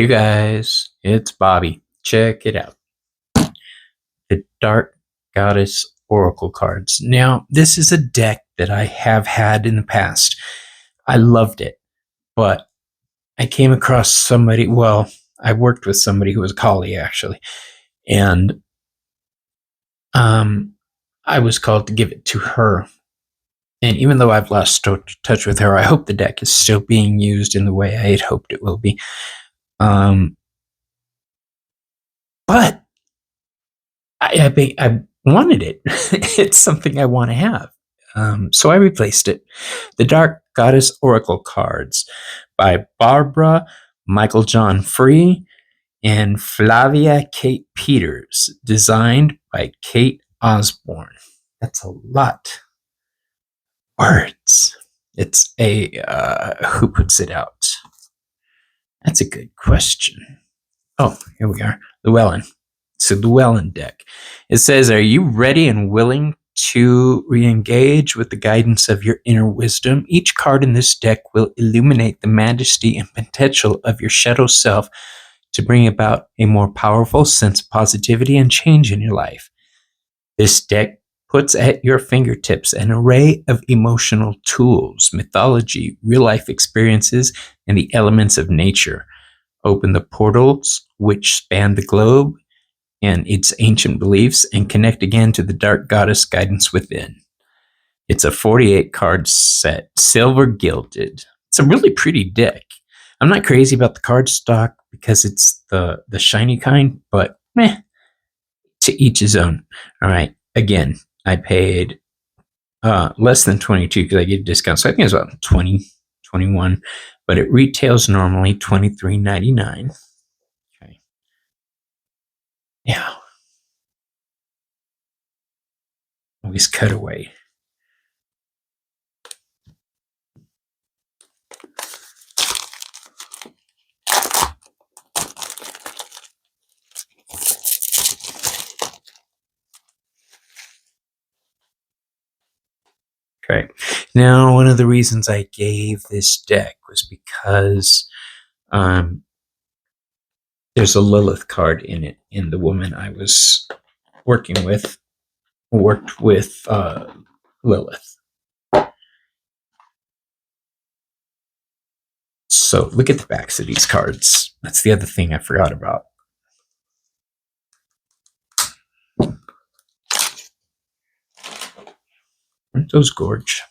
Hey you guys, it's Bobby. Check it out. The Dark Goddess Oracle cards. Now, this is a deck that I have had in the past. I loved it, but I came across somebody, I worked with somebody who was a colleague actually, and I was called to give it to her. And even though I've lost touch with her, I hope the deck is still being used in the way I had hoped it will be. But I wanted it. It's something I want to have. So I replaced it. The Dark Goddess Oracle cards by Barbara Michael John Free and Flavia Kate Peters, designed by Kate Osborne. That's a lot of words. It's who puts it out? That's a good question. Oh, here we are. Llewellyn. So the Llewellyn deck. It says, are you ready and willing to re-engage with the guidance of your inner wisdom? Each card in this deck will illuminate the majesty and potential of your shadow self to bring about a more powerful sense of positivity and change in your life. This deck puts at your fingertips an array of emotional tools, mythology, real-life experiences, and the elements of nature. Open the portals which span the globe and its ancient beliefs and connect again to the Dark Goddess guidance within. It's a 48 card set, silver gilded. It's a really pretty deck. I'm not crazy about the card stock because it's the shiny kind, but to each his own. All right. Again, I paid less than 22 because I get a discount. So I think it's about 20, 21, but it retails normally $23.99. Okay. Now, always cut away. Okay. Now, one of the reasons I gave this deck was because there's a Lilith card in it, and the woman I was working with worked with Lilith. So look at the backs of these cards. That's the other thing I forgot about. Aren't those gorge?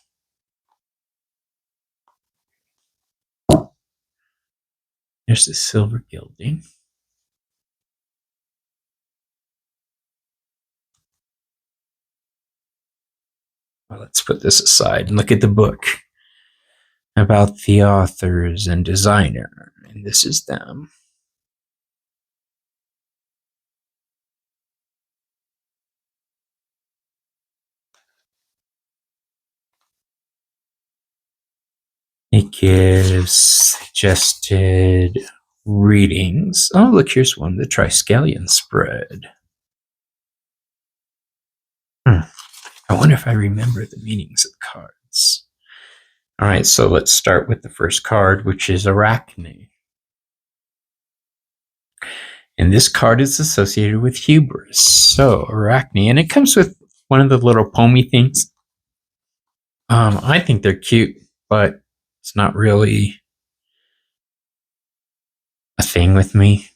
There's the silver gilding. Well, let's put this aside and look at the book about the authors and designer. And this is them. It gives suggested readings. Oh, look, here's one, the Triskelion spread. I wonder if I remember the meanings of the cards. All right, so let's start with the first card, which is Arachne. And this card is associated with hubris. So Arachne, and it comes with one of the little poemy things. I think they're cute, but it's not really a thing with me.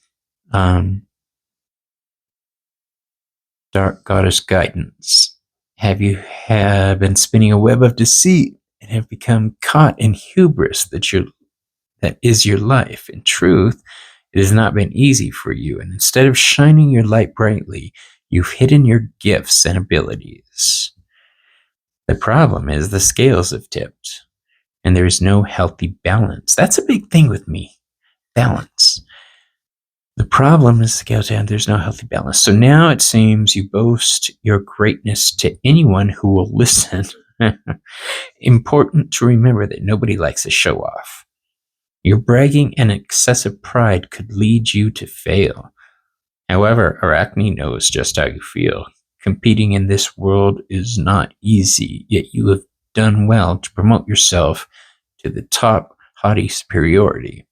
Dark Goddess guidance. Have you been spinning a web of deceit and have become caught in hubris that is your life? In truth, it has not been easy for you, and instead of shining your light brightly, you've hidden your gifts and abilities. The problem is the scales have tipped, and there is no healthy balance. That's a big thing with me, balance. The problem is the scales down, there's no healthy balance. So now it seems you boast your greatness to anyone who will listen. Important to remember that nobody likes a show off. Your bragging and excessive pride could lead you to fail. However, Arachne knows just how you feel. Competing in this world is not easy, yet you have done well to promote yourself to the top haughty superiority.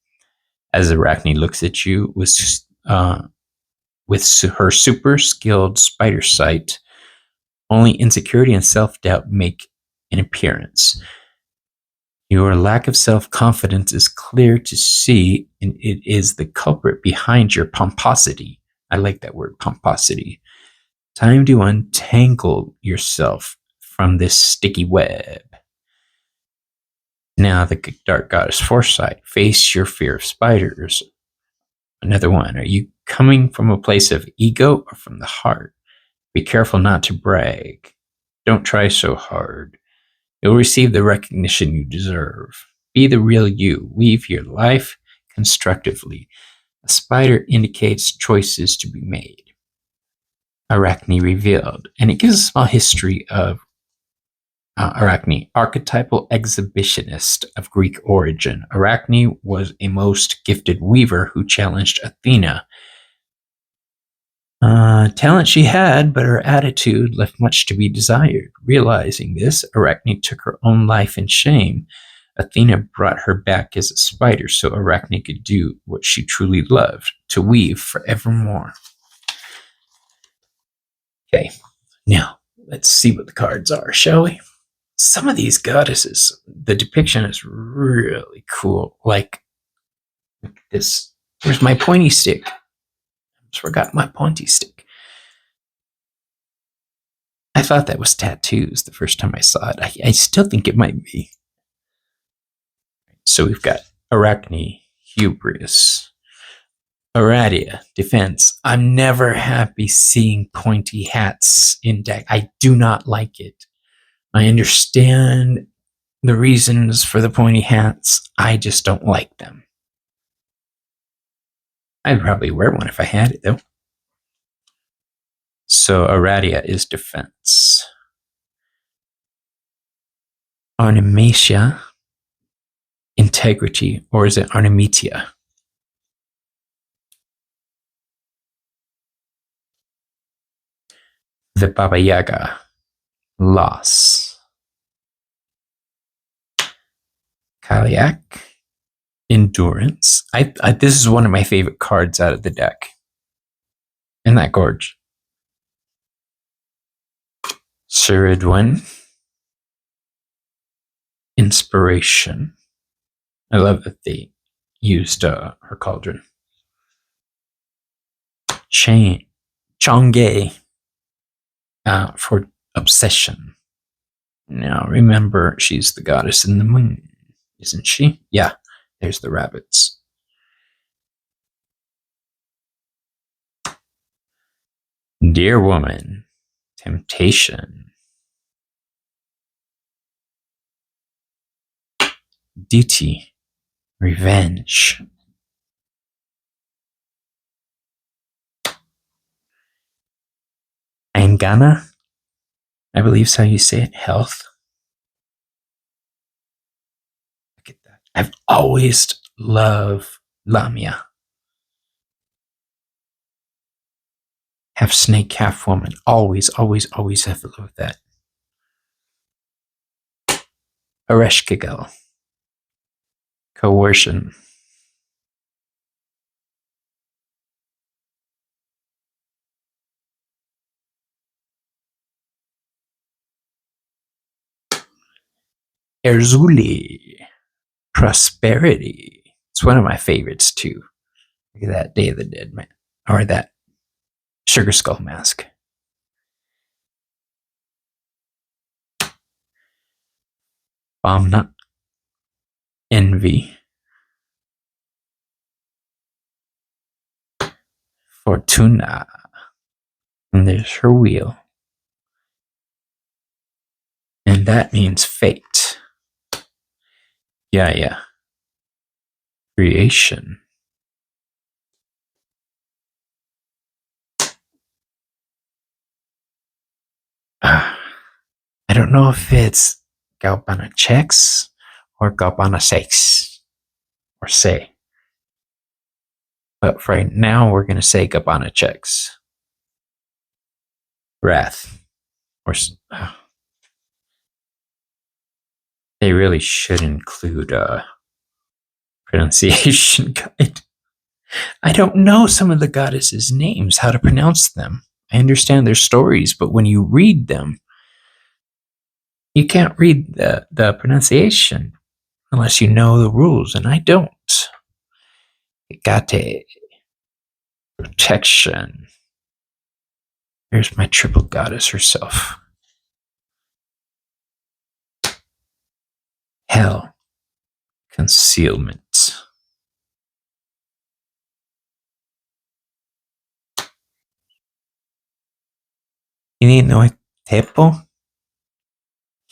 As Arachne looks at you with her super skilled spider sight, only insecurity and self doubt make an appearance. Your lack of self confidence is clear to see, and it is the culprit behind your pomposity. I like that word, pomposity. Time to untangle yourself from this sticky web. Now, the dark goddess Foresight, face your fear of spiders. Another one. Are you coming from a place of ego or from the heart? Be careful not to brag. Don't try so hard. You'll receive the recognition you deserve. Be the real you. Weave your life constructively. A spider indicates choices to be made. Arachne revealed. And it gives a small history of Arachne, archetypal exhibitionist of Greek origin. Arachne was a most gifted weaver who challenged Athena. Talent she had, but her attitude left much to be desired. Realizing this, Arachne took her own life in shame. Athena brought her back as a spider so Arachne could do what she truly loved, to weave forevermore. Okay, now let's see what the cards are, shall we? Some of these goddesses, the depiction is really cool. Like this. Where's my pointy stick? I just forgot my pointy stick. I thought that was tattoos the first time I saw it. I still think it might be. So we've got Arachne, hubris. Aradia, defense. I'm never happy seeing pointy hats in deck. I do not like it. I understand the reasons for the pointy hats. I just don't like them. I'd probably wear one if I had it, though. So Aradia is defense. Arnematia, integrity, or is it Arnemetia? The Baba Yaga, loss. Kaliak, endurance. This is one of my favorite cards out of the deck. Isn't that gorge? Siridwen, inspiration. I love that they used her cauldron. Chang'e, for obsession. Now remember, she's the goddess in the moon, isn't she? Yeah, there's the rabbits. Dear woman, temptation. Duty, revenge. Angana, I believe is how you say it, health. Look at that. I've always loved Lamia. Half snake, half woman. Always, always, always have loved that. Ereshkigal. Coercion. Erzuli. Prosperity. It's one of my favorites too. Look at that Day of the Dead man. Or that Sugar Skull mask. Bomna. Envy. Fortuna. And there's her wheel. And that means fate. Yeah. Creation. I don't know if it's Galbana checks or Galbana sex or say. But for right now, we're going to say Galbana checks. Wrath. Or they really should include pronunciation guide. I don't know some of the goddesses' names, how to pronounce them. I understand their stories, but when you read them, you can't read the pronunciation unless you know the rules, and I don't. Gate. Protection. Here's my triple goddess herself. Hell. Concealment. Hine no tepo?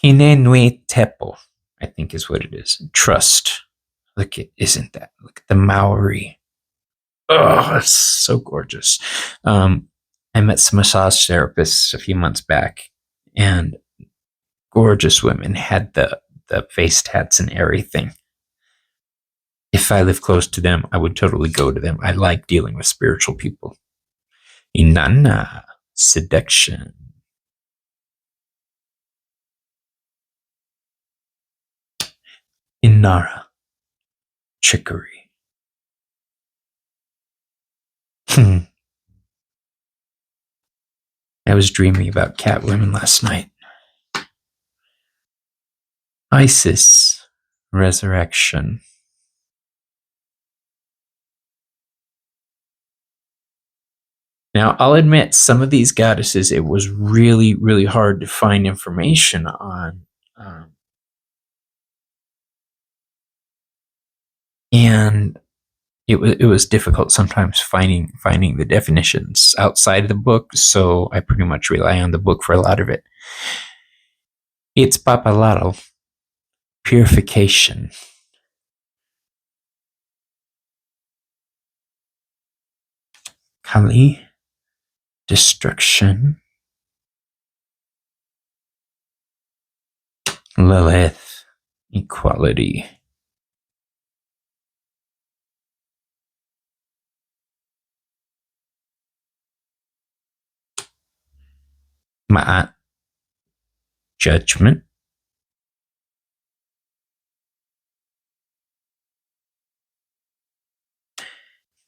Hine nui tepo, I think is what it is. Trust. Look at, isn't that? Look at the Maori. Oh, it's so gorgeous. I met some massage therapists a few months back, and gorgeous women had the face tats and everything. If I live close to them, I would totally go to them. I like dealing with spiritual people. Inanna, seduction. Inara, trickery. I was dreaming about cat women last night. Isis, resurrection. Now, I'll admit, some of these goddesses, it was really, really hard to find information on. And it was difficult sometimes finding the definitions outside of the book, so I pretty much rely on the book for a lot of it. It's papalaro, purification. Kali, destruction. Lilith, equality. Ma'at, judgment.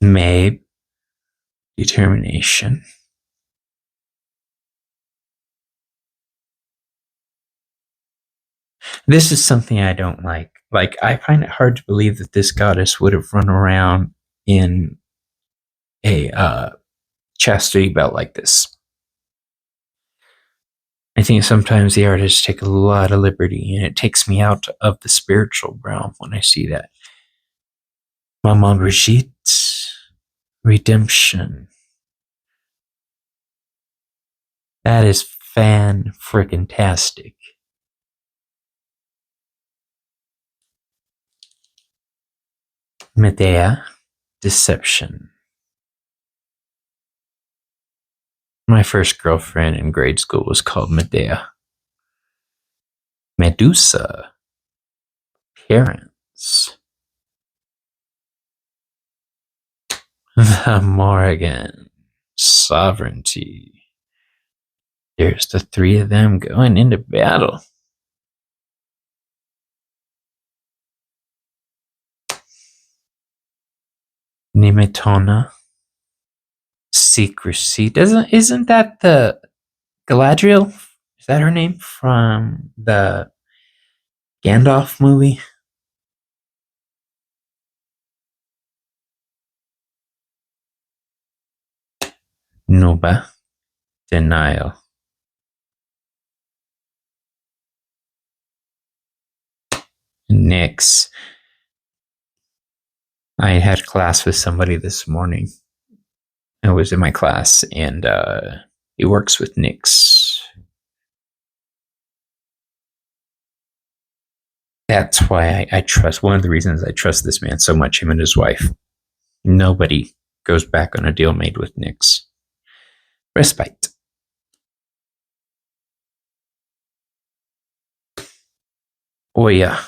Mabe, determination. This is something I don't like. Like, I find it hard to believe that this goddess would have run around in a chastity belt like this. I think sometimes the artists take a lot of liberty, and it takes me out of the spiritual realm when I see that. Mama Brigitte, redemption. That is fan-frickin-tastic. Medea, deception. My first girlfriend in grade school was called Medea. Medusa, parents. The Morrigan, sovereignty. There's the three of them going into battle. Nemetona, secrecy. Isn't that the Galadriel? Is that her name from the Gandalf movie? Nuba, denial. Nyx. I had class with somebody this morning. I was in my class, and he works with Nyx. That's why I trust, one of the reasons I trust this man so much, him and his wife. Nobody goes back on a deal made with Nyx. Respite. Oya,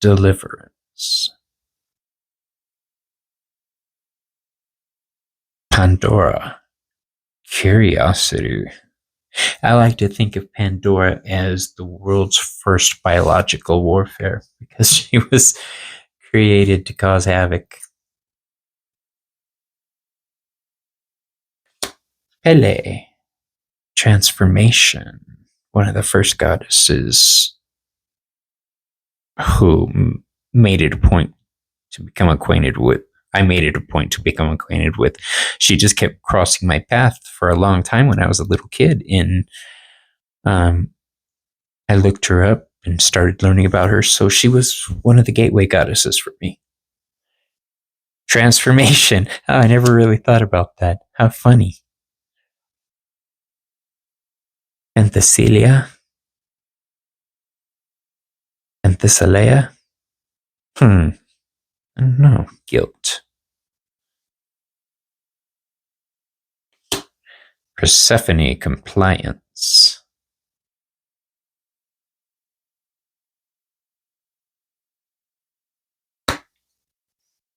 deliverance. Pandora, curiosity. I like to think of Pandora as the world's first biological warfare, because she was created to cause havoc. Pele. Transformation. One of the first goddesses who made it a point to become acquainted with. I made it a point to become acquainted with. She just kept crossing my path for a long time when I was a little kid. And I looked her up and started learning about her. So she was one of the gateway goddesses for me. Transformation. Oh, I never really thought about that. How funny. And Thessalia. And Thessalia. I don't know. Guilt. Persephone. Compliance.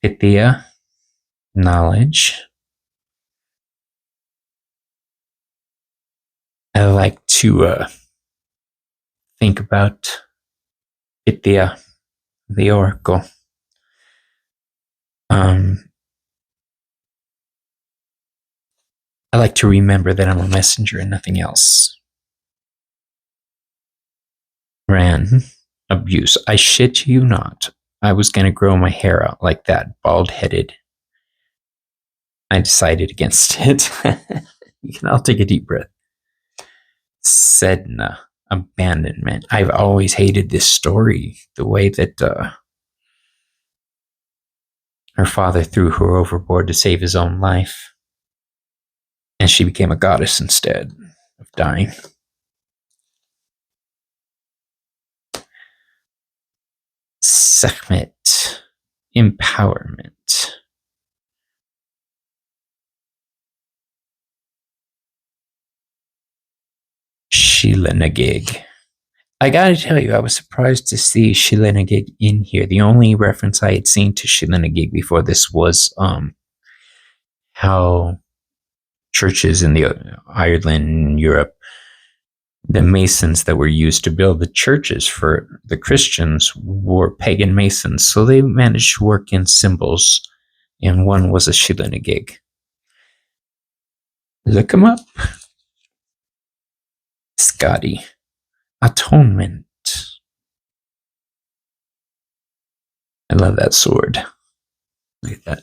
Pythia. Knowledge. I like to think about Pythia, the oracle. I like to remember that I'm a messenger and nothing else. Ran. Abuse. I shit you not. I was going to grow my hair out like that, bald-headed. I decided against it. I'll take a deep breath. Sedna. Abandonment. I've always hated this story. The way that her father threw her overboard to save his own life. And she became a goddess instead of dying. Sekhmet. Empowerment. Sheila Nagig. I gotta tell you, I was surprised to see Sheila Nagig in here. The only reference I had seen to Sheila Nagig before this was how churches in the Ireland and Europe, the masons that were used to build the churches for the Christians were pagan masons, so they managed to work in symbols, and one was a Sheila Nagig. Look him up. Scotty. Atonement. I love that sword. Look at that.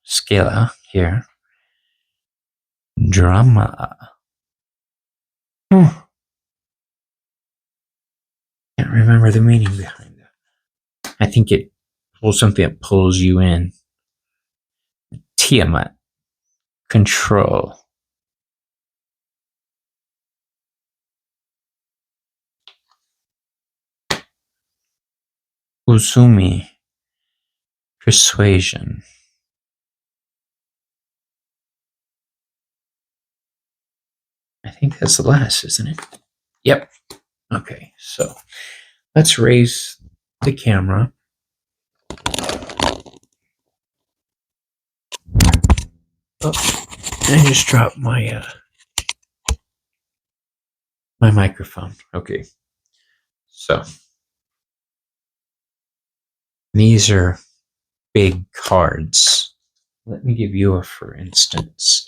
Scala here. Drama. Can't remember the meaning behind that. I think it was something that pulls you in. Tiamat. Control. Uzumi. Persuasion. I think that's the last, isn't it? Yep. Okay, so let's raise the camera. Oh, I just dropped my my microphone. Okay, so these are big cards. Let me give you a for instance.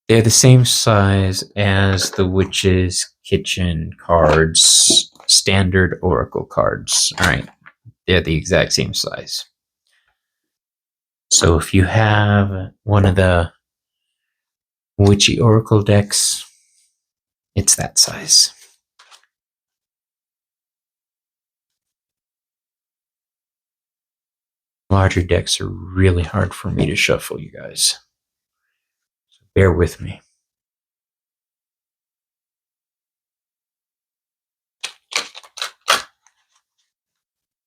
They're the same size as the Witch's Kitchen cards, standard Oracle cards. All right, they're the exact same size. So if you have one of the Witchy Oracle decks, it's that size. Larger decks are really hard for me to shuffle, you guys. So bear with me.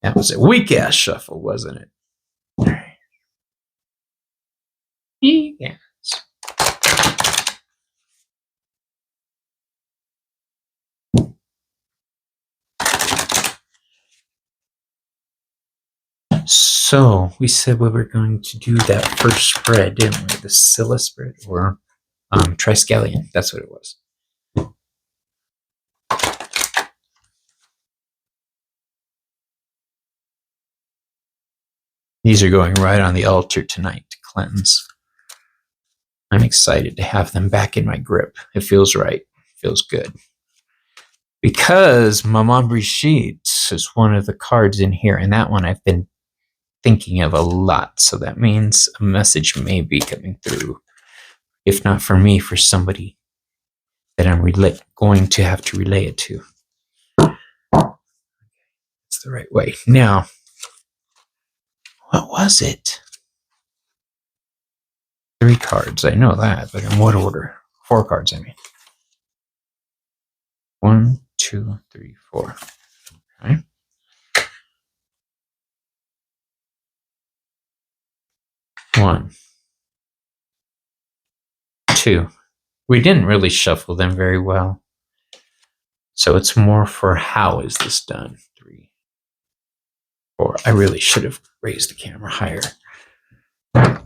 That was a weak-ass shuffle, wasn't it? All right. Yes. So we said we were going to do that first spread, didn't we? The Scylla spread or Triskelion. That's what it was. These are going right on the altar tonight to cleanse. I'm excited to have them back in my grip. It feels right. It feels good. Because Maman Brigitte is one of the cards in here, and that one I've been thinking of a lot. So that means a message may be coming through. If not for me, for somebody that I'm going to have to relay it to. It's the right way. Now, what was it? 3 cards. I know that, but in what order? 4 cards, I mean. 1, 2, 3, 4. Okay. 1, 2. We didn't really shuffle them very well. So it's more for how is this done? 3, 4. I really should have raised the camera higher. I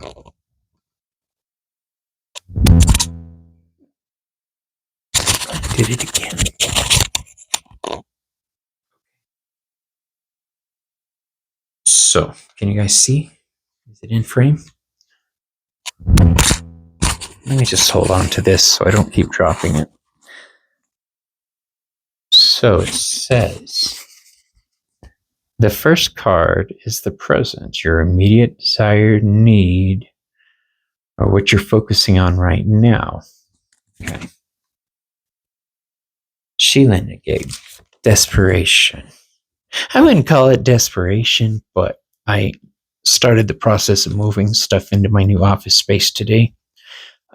did it again. So, can you guys see? Is it in frame? Let me just hold on to this so I don't keep dropping it. So it says, the first card is the present, your immediate desired need, or what you're focusing on right now. Okay. Sheila Negate, desperation. I wouldn't call it desperation, but I started the process of moving stuff into my new office space today.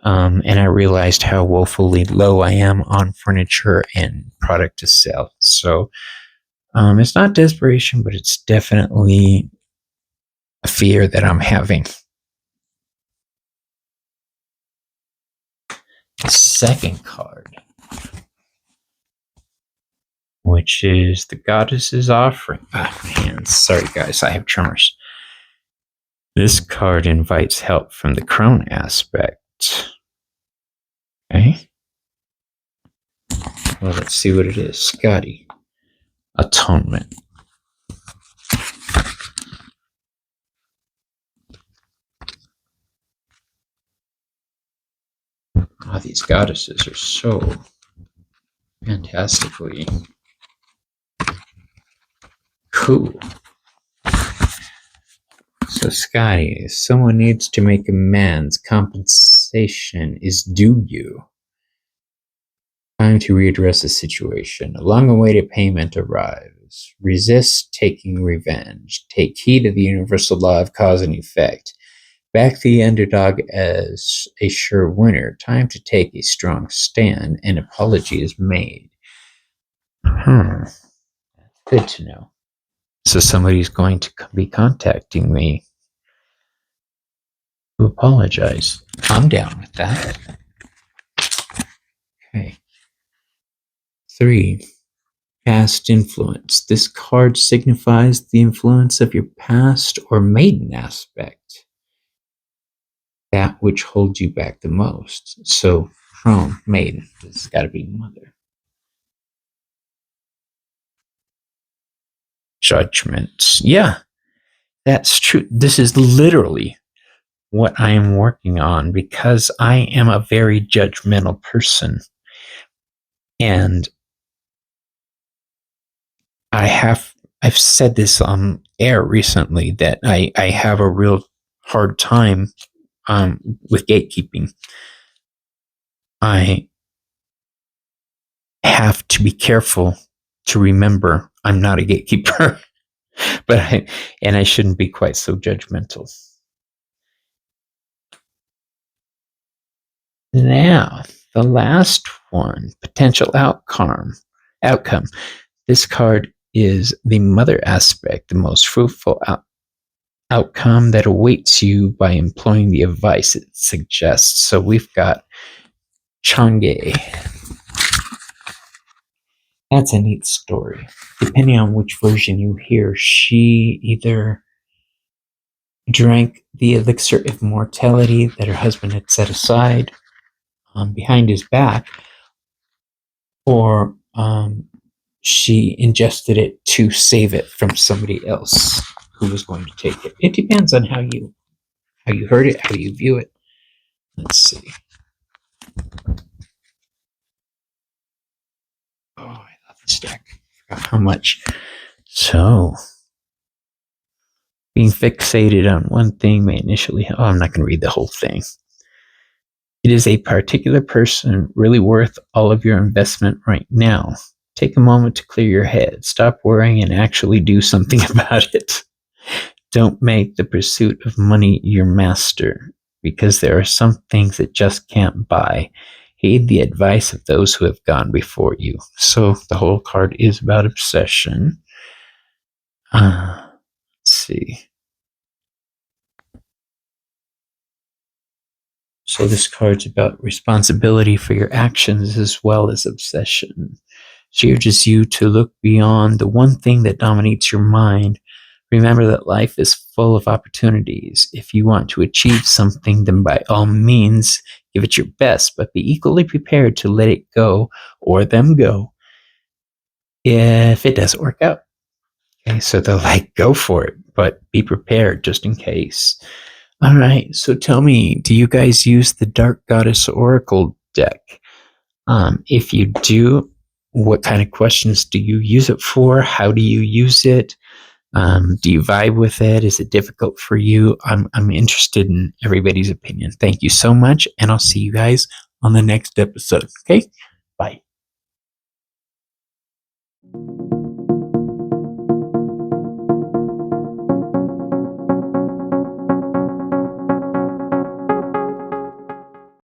And I realized how woefully low I am on furniture and product to sell. So it's not desperation, but it's definitely a fear that I'm having. The second card, which is the Goddess's Offering. Man, sorry guys, I have tremors. This card invites help from the crone aspect. Okay. Well, let's see what it is. Scotty. Atonement. Oh, these goddesses are so fantastically cool. So, Scotty, if someone needs to make amends, compensation is due you. Time to readdress the situation. A long-awaited payment arrives. Resist taking revenge. Take heed of the universal law of cause and effect. Back the underdog as a sure winner. Time to take a strong stand. An apology is made. Good to know. So somebody's going to be contacting me to apologize. I'm down with that. Okay. 3. Past influence. This card signifies the influence of your past or maiden aspect. That which holds you back the most. So, crone, maiden. This has got to be mother. Judgment. Yeah, that's true. This is literally what I am working on because I am a very judgmental person. And I've said this on air recently that I have a real hard time with gatekeeping. I have to be careful to remember I'm not a gatekeeper, and I shouldn't be quite so judgmental. Now, the last one, potential outcome. This card is the mother aspect, the most fruitful outcome that awaits you by employing the advice it suggests. So we've got Chang'e. That's a neat story. Depending on which version you hear, she either drank the elixir of mortality that her husband had set aside behind his back, or she ingested it to save it from somebody else who was going to take it. It depends on how you heard it, how you view it. Let's see. Oh, I love this deck. I forgot how much. So, being fixated on one thing may initially. Oh, I'm not going to read the whole thing. It is a particular person really worth all of your investment right now. Take a moment to clear your head. Stop worrying and actually do something about it. Don't make the pursuit of money your master, because there are some things that just can't buy. Heed the advice of those who have gone before you. So the whole card is about obsession. Let's see. So this card's about responsibility for your actions as well as obsession. She urges you to look beyond the one thing that dominates your mind. Remember that life is full of opportunities. If you want to achieve something, then by all means, give it your best, but be equally prepared to let it go or them go if it doesn't work out. Okay, so they're like, go for it, but be prepared just in case. All right, so tell me, do you guys use the Dark Goddess Oracle deck? If you do, what kind of questions do you use it for? How do you use it? Do you vibe with it? Is it difficult for you? I'm interested in everybody's opinion. Thank you so much, and I'll see you guys on the next episode. Okay, bye.